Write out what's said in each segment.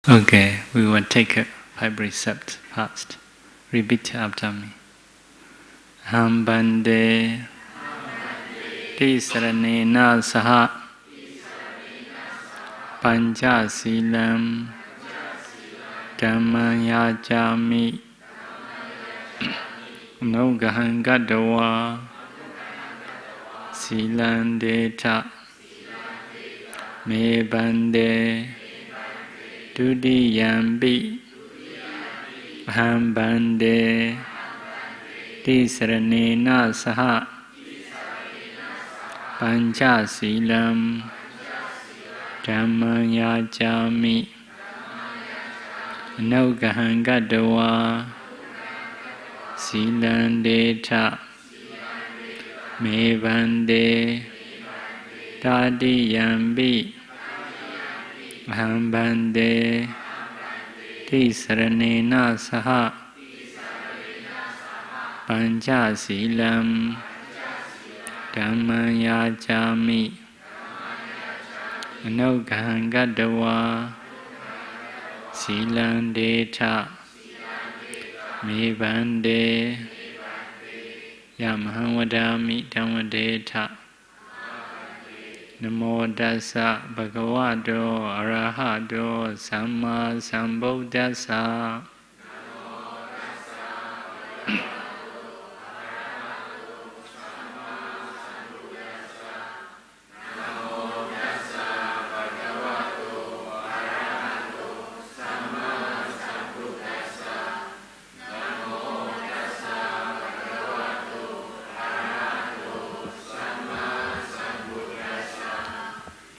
Okay, we will take 5 precepts first. Repeat after me. Hambande Tisaranena Saha Pancha Silam Dhammanyajami Nogahangadawa Silandeta Me Bande Dudiyambi Hambande Tisaranena Saha Pancha Silam Dhammanyajami Nogahangadawa Silandeta Me Bande Tadiyambi Hambande Tisaranena Saha Pancha Silam Dhammanyajami Nogahangadawa Silandeta Me Bande Yamahamwadami Dhammadeta Namo Tassa Bhagavato Arahato Samma Sambuddhassa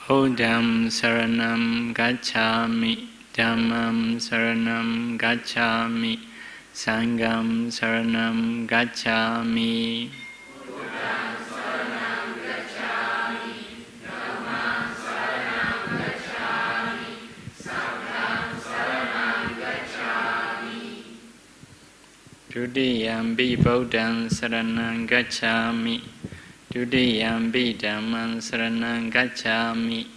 Buddham Saranam Gacchami Dhammam Saranam Gacchami Sangham Saranam Gacchami Buddham Saranam Gacchami Dhammam Saranam Gacchami Sangham Saranam Gacchami Dudiyambi Buddham Saranam Gacchami Dudiyambi Dhammam Saranam Gacchami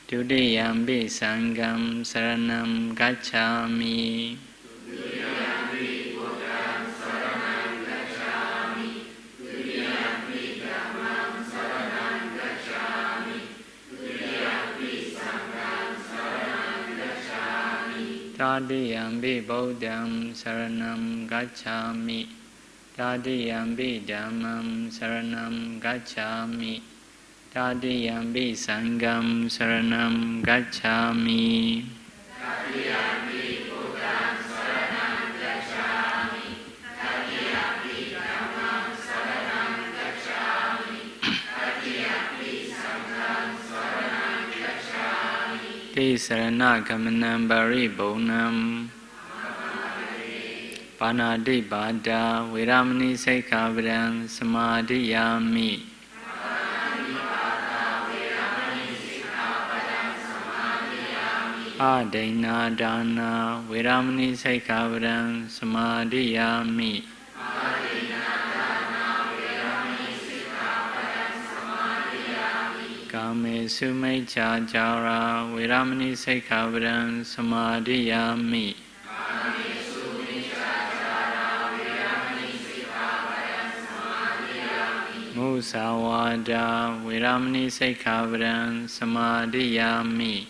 Dudiyambi Sangham Saranam Gacchami Dudiyambi Buddham Saranam Gacchami Dudiyambi Dhammam Saranam Gacchami Dudiyambi Sangham Saranam Gacchami Tadiyambi Buddham Saranam Gacchami Tadiyambi Dhammam Saranam Gacchami Tadiyambi Sangham Saranam Gacchami Tadiyambi Buddham Saranam Gacchami Tadiyambi Dhammam Saranam Gacchami Tadiyambi Sangham Saranam Gacchami Tisarana Gamanam Paribhunam Panadi Bada Viramani Sikhapadam Samadhiyami Adaina Dana Viramani Sikhapadam Samadhiyami Kame Sumecha Jara Viramani Sikhapadam Samadhiyami Musawada Viramani Sikhapadam Samadhiyami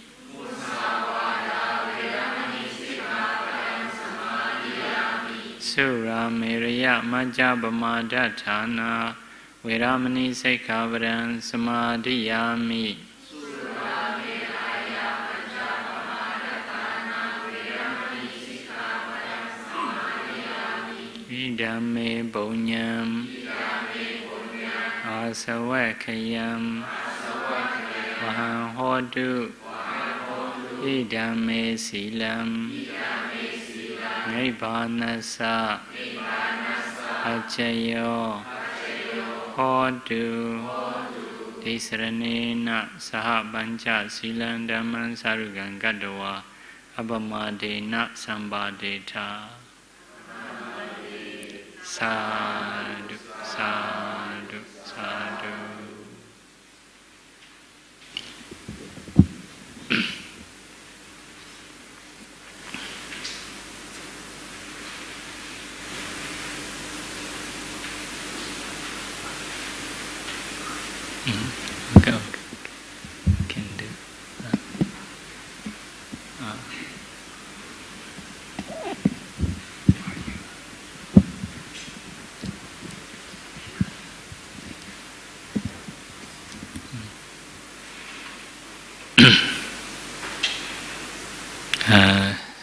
Sura Miriya Majjapamadatthana Viramani Sikhapadam Samadhiyami Idame Bonyam Asawakayam Vaham Hodu Idame Silam Nibbanasa Achayo Hodu Tisaranena Saha Pancha Silam Dhammam Sarugan Gadawa Abhamadena Sambadeta Sadhu Sadhu Sadhu Okay, okay. Can do.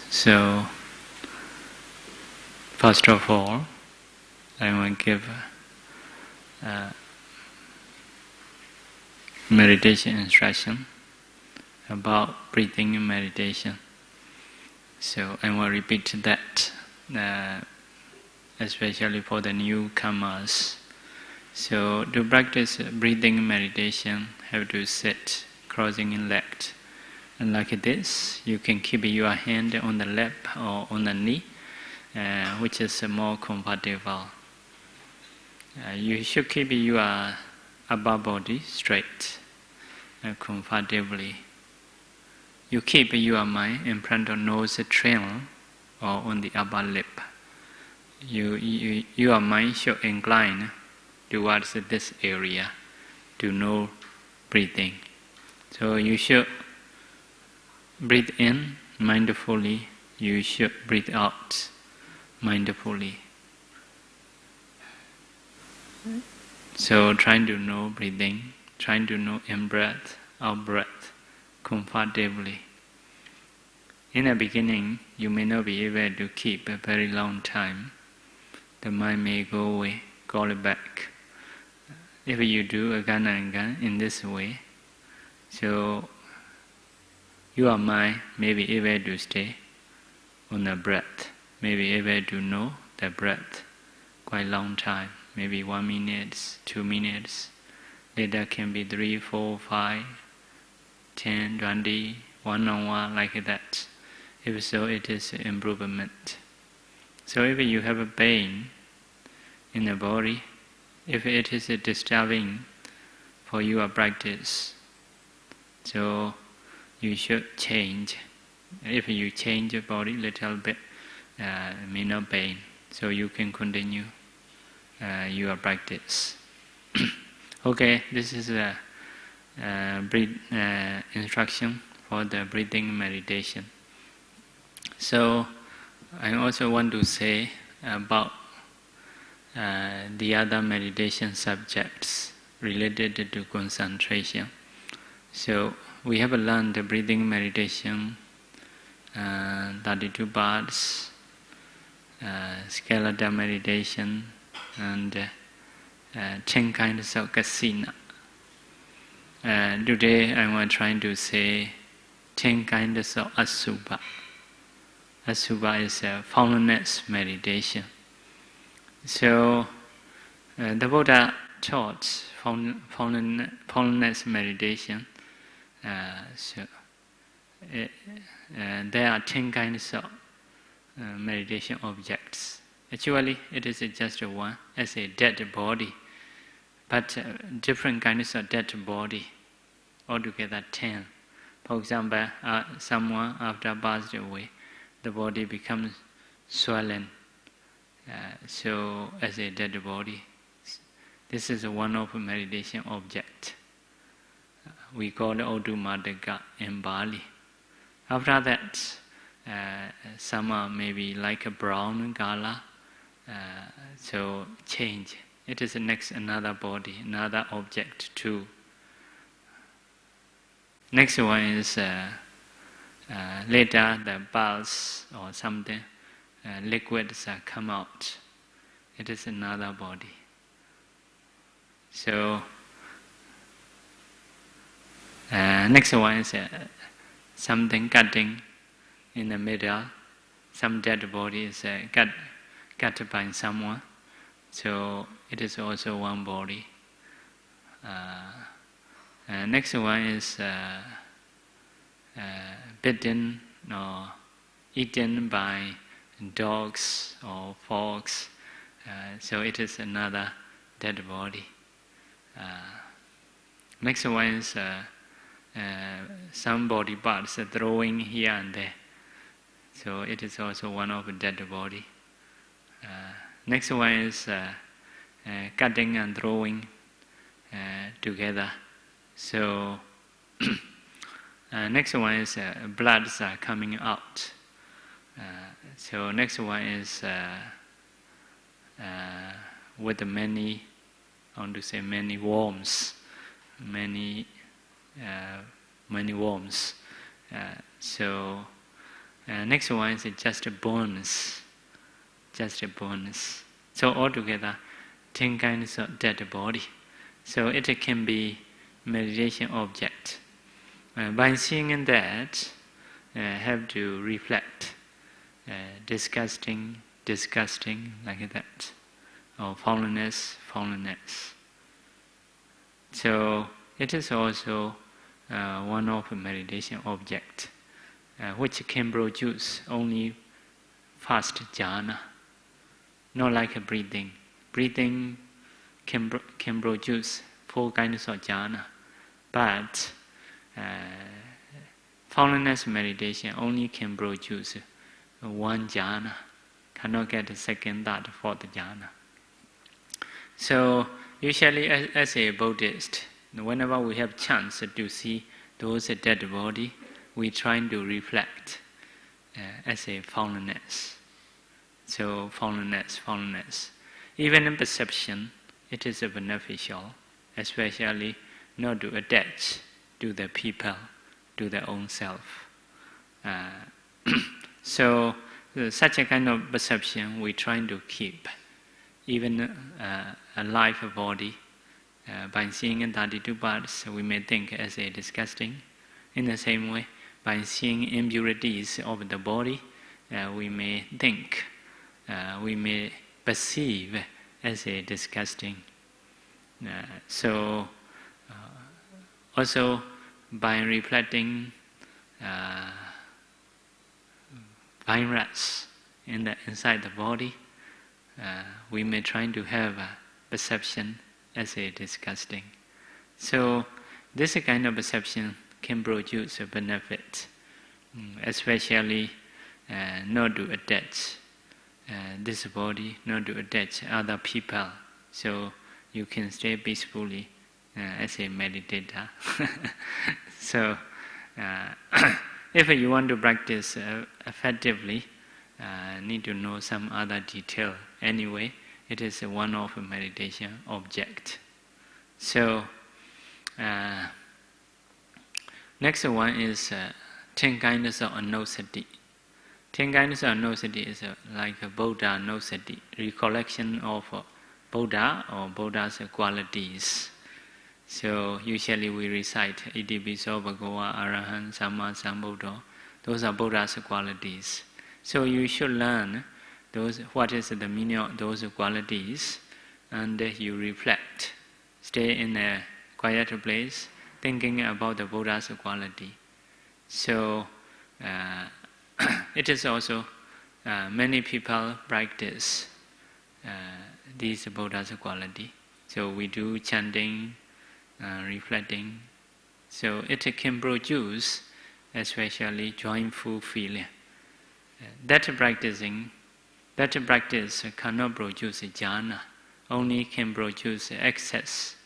So, first of all, I want to give meditation instruction about breathing and meditation. So I will repeat that, especially for the newcomers. So to practice breathing meditation, have to sit crossing your legs. And like this, you can keep your hand on the lap or on the knee, which is more comfortable. You should keep your upper body straight and comfortably. You keep your mind in front of nose triangle or on the upper lip. Your mind should incline towards this area to know breathing. So you should breathe in mindfully, you should breathe out mindfully. So trying to know breathing, trying to know in-breath, out-breath, comfortably. In the beginning, you may not be able to keep a very long time. The mind may go away, call it back. If you do again and again in this way, so your mind may be able to stay on the breath, may be able to know the breath quite long time, maybe 1 minute, 2 minutes. Later can be 3, 4, 5, 10, 20, 1 hour, like that. If so, it is improvement. So if you have a pain in the body, if it is disturbing for your practice, so you should change. If you change your body a little bit, it may not pain, so you can continue your practice. Okay, this is a instruction for the breathing meditation. So I also want to say about the other meditation subjects related to concentration. So we have learned the breathing meditation, 32 parts, skeletal meditation, and 10 kinds of kasina. Today I am trying to say 10 kinds of asubha. Asubha is a formless meditation. So the Buddha taught formless meditation. There are 10 kinds of meditation objects. Actually, it is just one, as a dead body, but different kinds of dead body, altogether 10. For example, someone after passed away, the body becomes swollen, so as a dead body. This is one of meditation object. We call it Odumadaka in Bali. After that, some are maybe like a brown color, so change. It is next another body, another object too. Next one is later the pulse or something, liquids come out. It is another body. So next one is something cutting in the middle. Some dead body is cut by someone. So it is also one body. Next one is bitten or eaten by dogs or fox. So it is another dead body. Next one is some body parts throwing here and there. So it is also one of a dead body. Next one is cutting and throwing together. So next one is bloods are coming out. So next one is with many, I want to say many worms, many worms. So next one is just bones, So altogether, 10 kinds of dead body. So it can be meditation object. By seeing that, have to reflect, disgusting, like that, or fallenness. So it is also one of a meditation object, which can produce only fast jhana, not like a breathing. Breathing can produce 4 kinds of jhana, but fallenness meditation only can produce 1 jhana, cannot get the second, third, fourth jhana. So usually as a Buddhist, whenever we have chance to see those dead body, we try to reflect as a fallenness. So fallenness. Even in perception, it is beneficial, especially not to attach to the people, to their own self. So such a kind of perception we try to keep. Even a live body, by seeing 32 parts, we may think as a disgusting. In the same way, by seeing impurities of the body, we may think, we may perceive as a disgusting. So also by reflecting virus inside the body, we may try to have a perception as a disgusting. So this kind of perception can produce a benefit, especially not to attach this body, not to attach other people. So you can stay peacefully as a meditator. So if you want to practice effectively, need to know some other detail. Anyway, it is one of a meditation object. So next one is 10 kindness of anosati. 10 kindness of anosati is like a Buddha anosati, recollection of Buddha or Buddha's qualities. So usually we recite Itipiso Bhagava Arahan Samma Sambuddha. Those are Buddha's qualities. So you should learn those, what is the meaning of those qualities, and you reflect. Stay in a quiet place, thinking about the Buddha's quality. So it is also many people practice these Buddha's quality. So we do chanting, reflecting. So it can produce especially joyful feeling. That practice cannot produce jhana, only can produce excess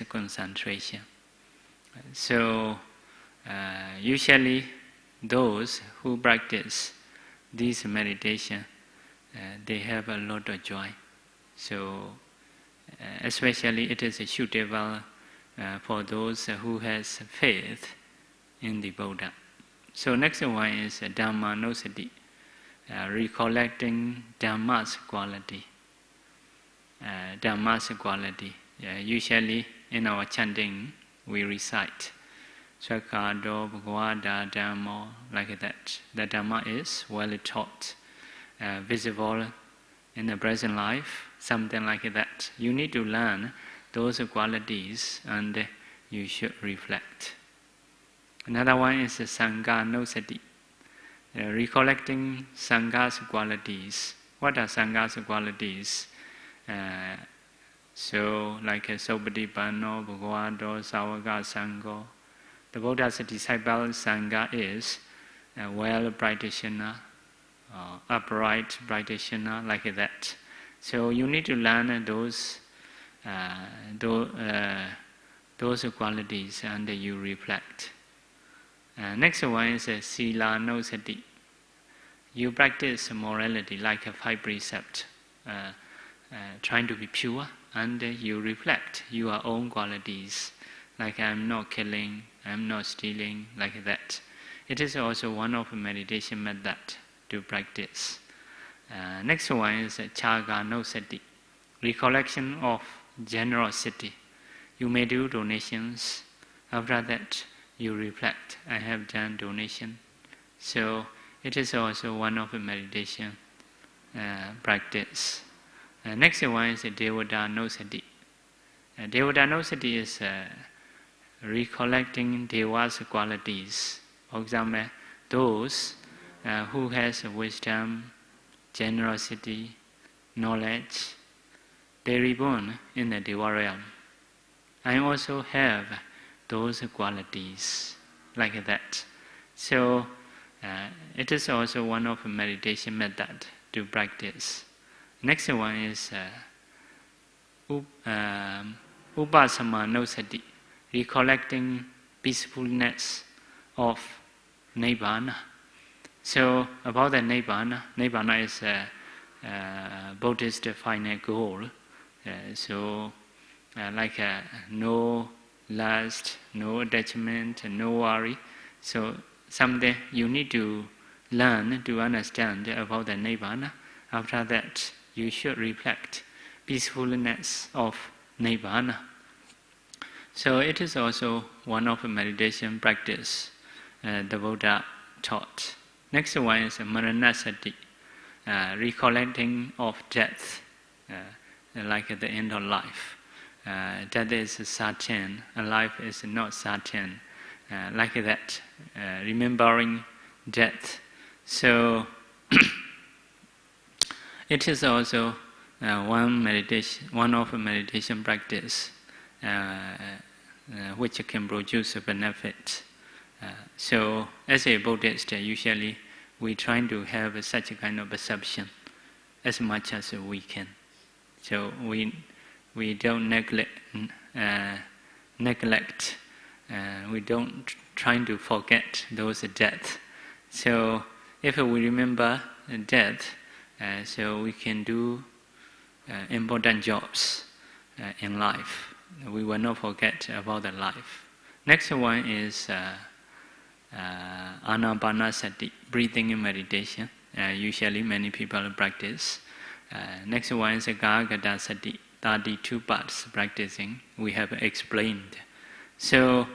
concentration. So usually those who practice this meditation, they have a lot of joy. So especially it is suitable for those who has faith in the Buddha. So next one is Dhammanosati, recollecting Dhamma's quality. Usually in our chanting we recite Sakado Bhagavata Dhammo, like that. The Dhamma is well taught, visible in the present life, something like that. You need to learn those qualities and you should reflect. Another one is Sanghanosati, recollecting Sangha's qualities. What are Sangha's qualities? So, like Sobhatipanno, Bhagavato, Savaka, Sangho. The Buddha's disciple Sangha is a well practitioner, upright practitioner, like that. So you need to learn those those qualities, and you reflect. Next one is Sila no Sati. You practice morality like a 5 precepts, trying to be pure, and you reflect your own qualities, like I am not killing, I am not stealing, like that. It is also one of the meditation method to practice. Next one is Chaga no Sati, recollection of generosity. You may do donations. After that, you reflect, I have done donation. So it is also one of the meditation practice. Next one is Devata no Sati. Devata no Sati is recollecting Deva's qualities. For example, those who has wisdom, generosity, knowledge, they reborn in the Deva realm. I also have those qualities like that. So it is also one of the meditation method to practice. Next one is Upasama no Sati, recollecting peacefulness of Nibbana. So about the Nibbana, Nibbana is a Buddhist final goal. Like no lust, no attachment, no worry. So someday you need to learn to understand about the Nibbana. After that, you should reflect peacefulness of Nibbana. So it is also one of the meditation practice the Buddha taught. Next one is Maranasati, recollecting of death, like at the end of life. Death is certain, and life is not certain. Like that, remembering death. So it is also one of the meditation practice which can produce a benefit. So as a Buddhist, usually we try to have such a kind of perception as much as we can. So we don't neglect, we don't try to forget those deaths. So if we remember death, so we can do important jobs in life. We will not forget about the life. Next one is Anapanasati, breathing in meditation. Usually many people practice. Next one is Gāgata Sati, 32 parts practicing. We have explained. So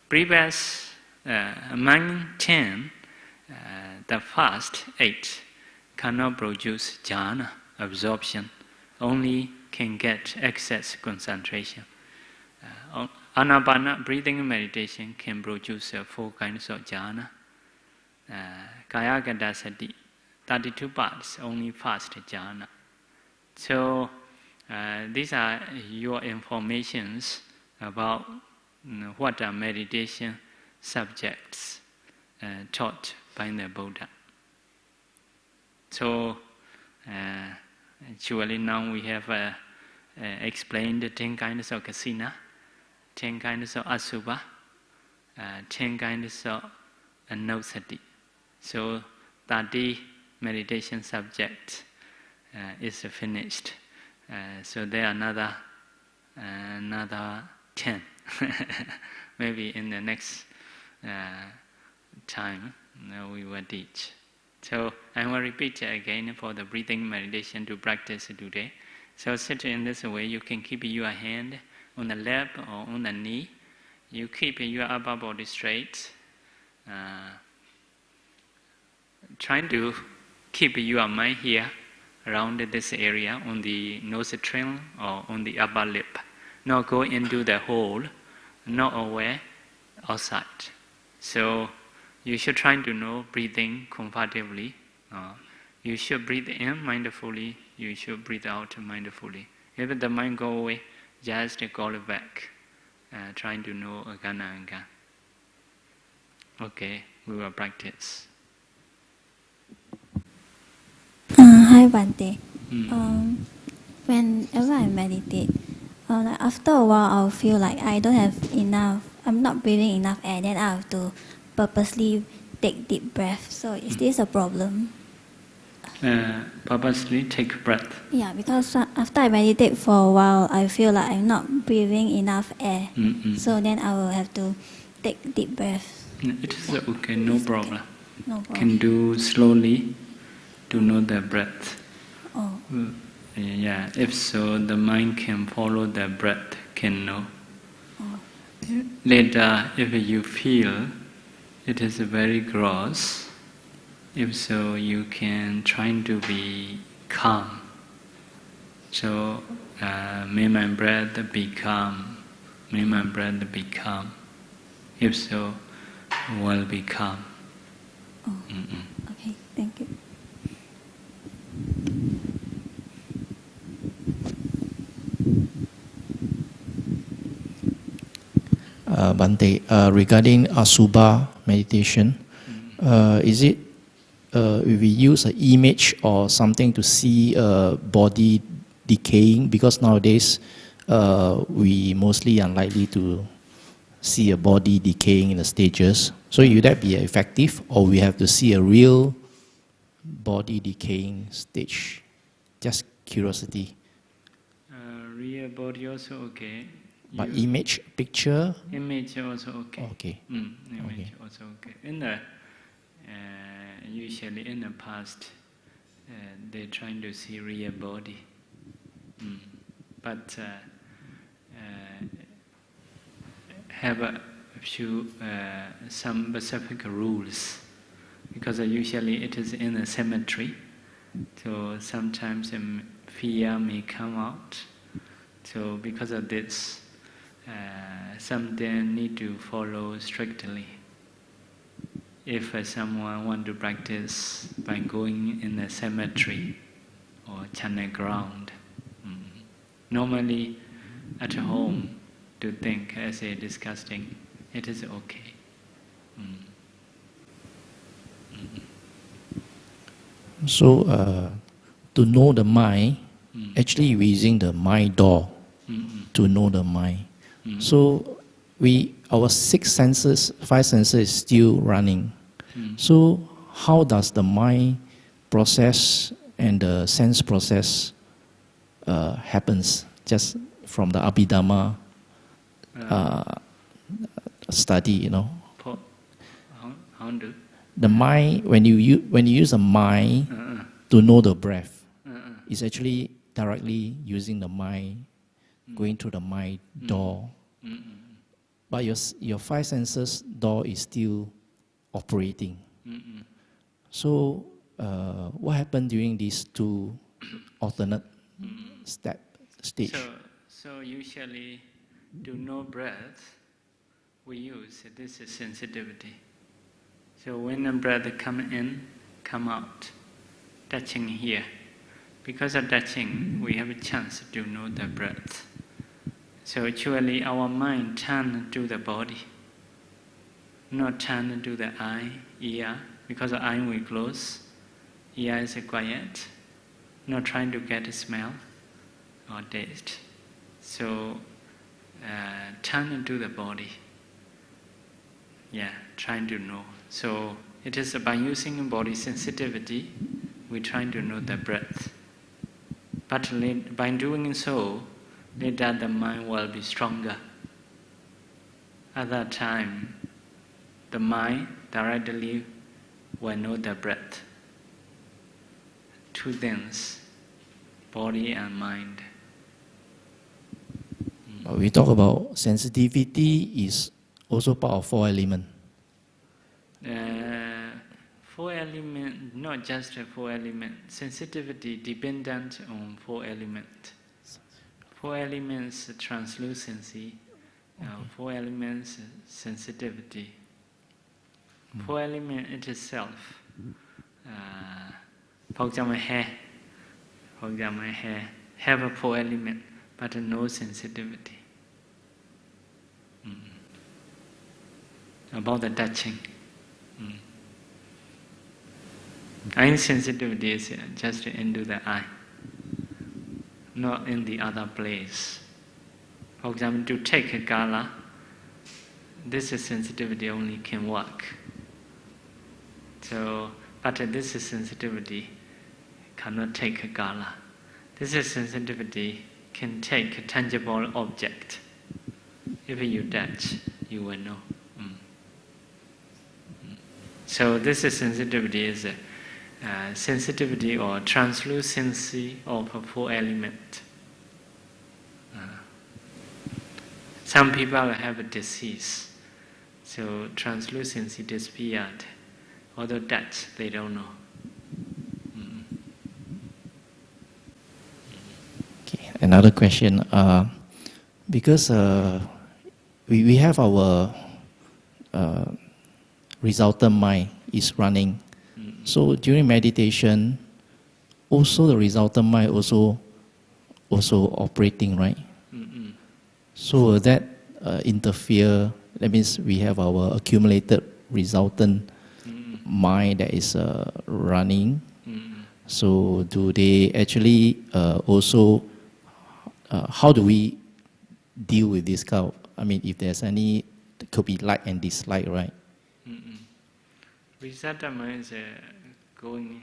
previous among 10, the first 8 cannot produce jhana, absorption, only can get excess concentration. Anapana, breathing meditation, can produce 4 kinds of jhana. Kayagata Sati, 32 parts, only fast jhana. So these are your informations about what are meditation subjects taught by the Buddha. So actually now we have explained the 10 kinds of kasina, 10 kinds of asubha, 10 kinds of no-sati. So 30 meditation subjects is finished. So there are another 10. Maybe in the next time we will teach. So I will repeat again for the breathing meditation to practice today. So sit in this way. You can keep your hand on the lap or on the knee. You keep your upper body straight. Trying to keep your mind here around this area on the nostril or on the upper lip. Not go into the hole, not aware outside. So you should try to know breathing comfortably. You should breathe in mindfully. You should breathe out mindfully. If the mind go away, just call it back. Trying to know again and again. Okay, we will practice. Hi Bante. When whenever I meditate, like after a while I'll feel like I don't have enough, I'm not breathing enough air, then I have to purposely take deep breath. So is this a problem? Purposely take breath. Yeah, because after I meditate for a while, I feel like I'm not breathing enough air. So then I will have to take deep breath. It is okay, no problem. Okay. No problem. Can do slowly to know the breath. Oh. Yeah, if so, the mind can follow the breath, can know. Oh. Later, if you feel it is very gross, if so, you can try to be calm. So, may my breath be calm. May my breath be calm. If so, will be calm. Oh. Okay, thank you. Bhante, regarding Asubha meditation, is it if we use an image or something to see body decaying? Because nowadays we mostly unlikely to see a body decaying in the stages. So would that be effective, or we have to see a real body decaying stage? Just curiosity. Real body also okay. But image, picture? Image also okay. Okay. Image also okay. In the usually in the past, they trying to see real body, but have a few some specific rules, because usually it is in a cemetery, so sometimes fear may come out. So because of this, something need to follow strictly. If someone want to practice by going in a cemetery or channel ground, normally at home to think as a disgusting, it is okay. So to know the mind, actually we're using the mind door to know the mind. So our 6 senses, 5 senses is still running. So how does the mind process and the sense process happens just from the Abhidhamma study, you know? How do? The mind, when you use the mind to know the breath, it's actually directly using the mind, going through the mind door. But your 5 senses door is still operating. So what happened during these 2 alternate stage? So usually to know breath, we use this is sensitivity. So when the breath come in, come out, touching here. Because of touching, we have a chance to know the breath. So actually our mind turns to the body, not turn to the eye, ear, because the eye will close, ear is quiet, not trying to get a smell or taste. So turn into the body, trying to know. So it is by using body sensitivity, we trying to know the breath. But by doing so, later the mind will be stronger. At that time, the mind directly will know the breath. 2 things, body and mind. We talk about sensitivity is also part of 4 elements. 4 elements, not just 4 elements. Sensitivity dependent on 4 elements. 4 elements translucency, 4 elements sensitivity. 4 elements it itself. For example, hair. For example, hair have a 4 element, but no sensitivity. About the touching. Eye sensitivity is just into the eye. not in the other place. For example, to take a gala, this sensitivity only can work. So, but this sensitivity cannot take a gala. This sensitivity can take a tangible object. If you touch, you will know. So this sensitivity is sensitivity or translucency of a four element. Some people have a disease, so translucency disappeared. Although touch, they don't know. Okay, another question. Because we have our resultant mind is running. So during meditation, also the resultant mind also operating, right? So that interfere. That means we have our accumulated resultant mind that is running. So do they actually also? How do we deal with this kind of? I mean, if there's any, it could be like and dislike, right? Resultant mind is going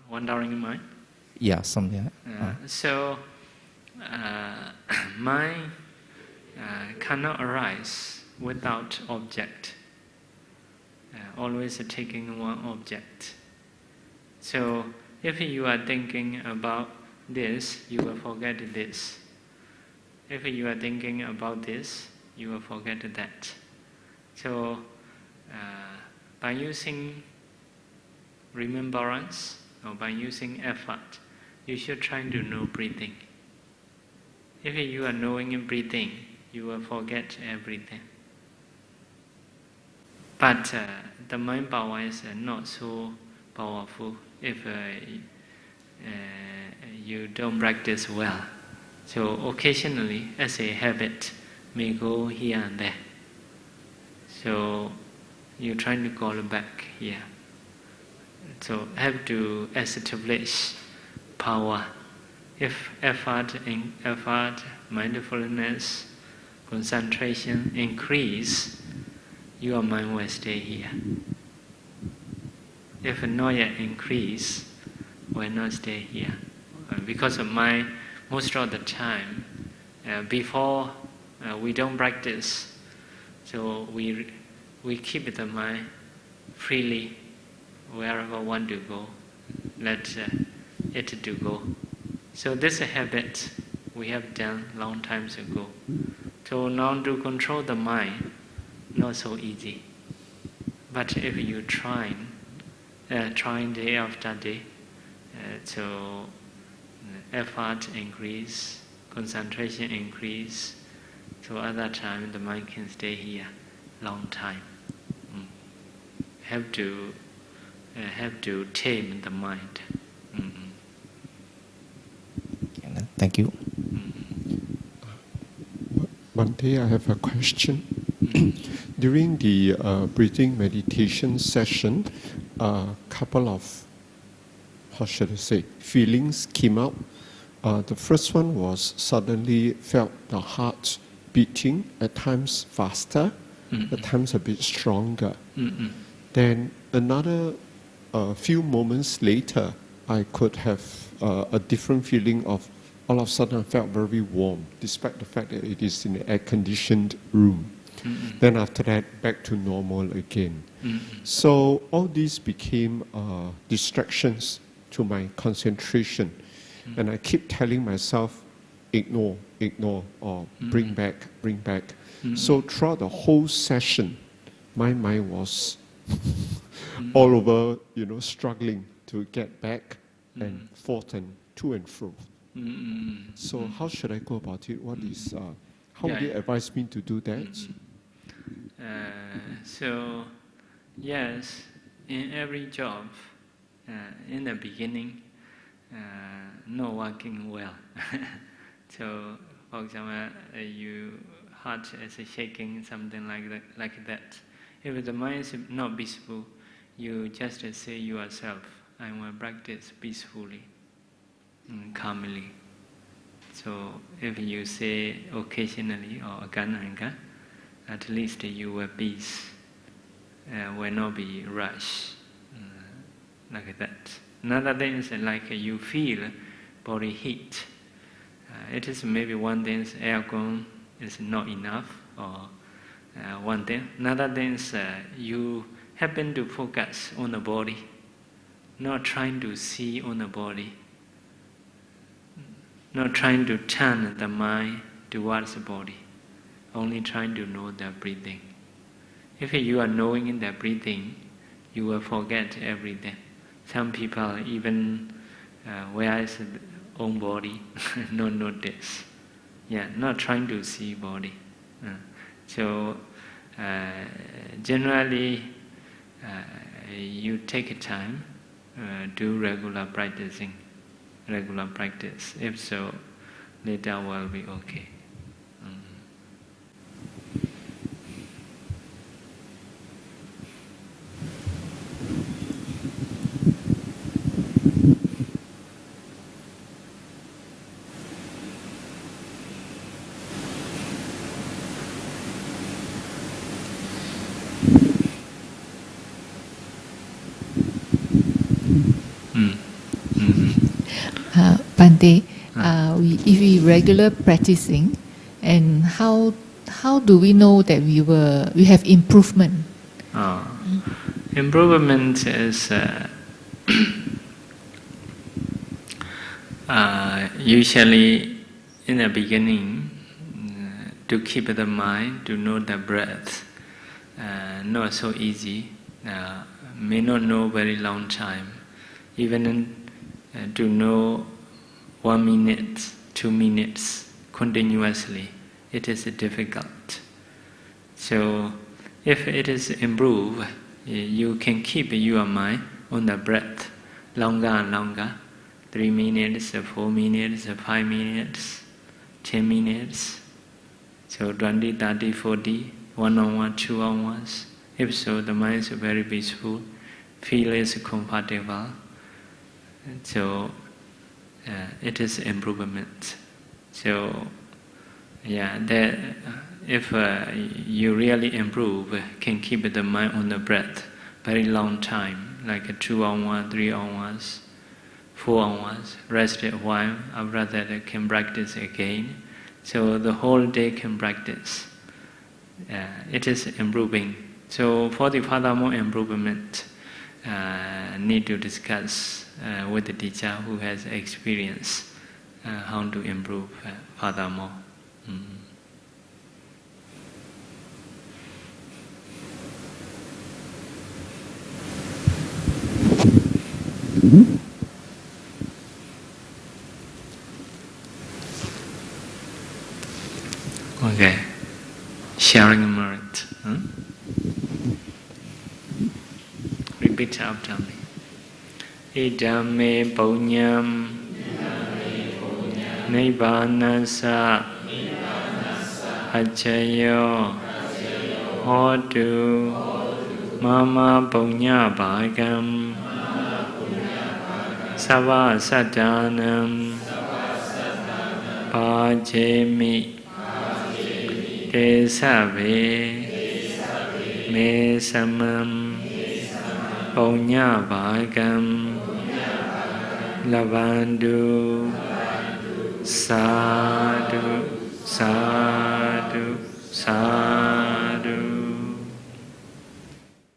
wandering mind. Yeah, something. So mind cannot arise without object. Always taking one object. So if you are thinking about this, you will forget this. If you are thinking about this, you will forget that. So by using remembrance or by using effort, you should try to know breathing. If you are knowing breathing, you will forget everything. But the mind power is not so powerful if you don't practice well. So occasionally, as a habit, may go here and there. So you try to call back here. So have to establish power. If effort, mindfulness, concentration increase, your mind will stay here. If not yet increase, will not stay here. Because of mind, most of the time, before we don't practice, so we keep the mind freely wherever want to go, let it to go. So this habit we have done long times ago. So now to control the mind, not so easy. But if you trying day after day, so effort increase, concentration increase, so at that time the mind can stay here long time. Have to tame the mind. Thank you. One day I have a question. During the breathing meditation session, a couple of, how should I say, feelings came out. The first one was suddenly felt the heart beating, at times faster, at times a bit stronger. Then another few moments later, I could have a different feeling of all of a sudden I felt very warm, despite the fact that it is in an air-conditioned room. Then after that, back to normal again. So all these became distractions to my concentration. And I keep telling myself, ignore, or bring back. So throughout the whole session, my mind was all over, struggling to get back and forth and to and fro. So how should I go about it? What is how would you advise me to do that? So yes, in every job, in the beginning, not working well. So, for example, your heart is shaking, something like that. If the mind is not peaceful, you just say yourself, I will practice peacefully, calmly. So if you say occasionally or again, at least your peace will not be rushed like that. Another thing is like you feel body heat. It is maybe one thing is aircon is not enough, or one thing. Another thing is you happen to focus on the body, not trying to see on the body, not trying to turn the mind towards the body, only trying to know the breathing. If you are knowing the breathing, you will forget everything. Some people even where is the own body, not notice. Yeah, not trying to see body. So generally, you take time, do regular practicing, regular practice. If so, later will be okay. Bhante, if we regular practicing, and how do we know that we have improvement? Improvement is usually in the beginning to keep the mind, to know the breath, not so easy. May not know very long time. Even to know 1 minute, 2 minutes continuously, it is difficult. So if it is improved, you can keep your mind on the breath longer and longer, 3 minutes, 4 minutes, 5 minutes, 10 minutes, so 20, 30, 40, 1 hour, 2 hours. If so, the mind is very peaceful, feel is comfortable. So it is improvement. So yeah, if you really improve, can keep the mind on the breath very long time, like 2 hours, 3 hours, 4 hours, rest a while, after that can practice again. So the whole day can practice. It is improving. So for the furthermore improvement, need to discuss with the teacher who has experience how to improve furthermore. Okay, sharing merit. Repeat after me. Idame punyam nibbanassa accayo hotu mama punya bhagam sava satanam pājemi te save me samam punya bhagam lavandu sadhu sadhu sadhu.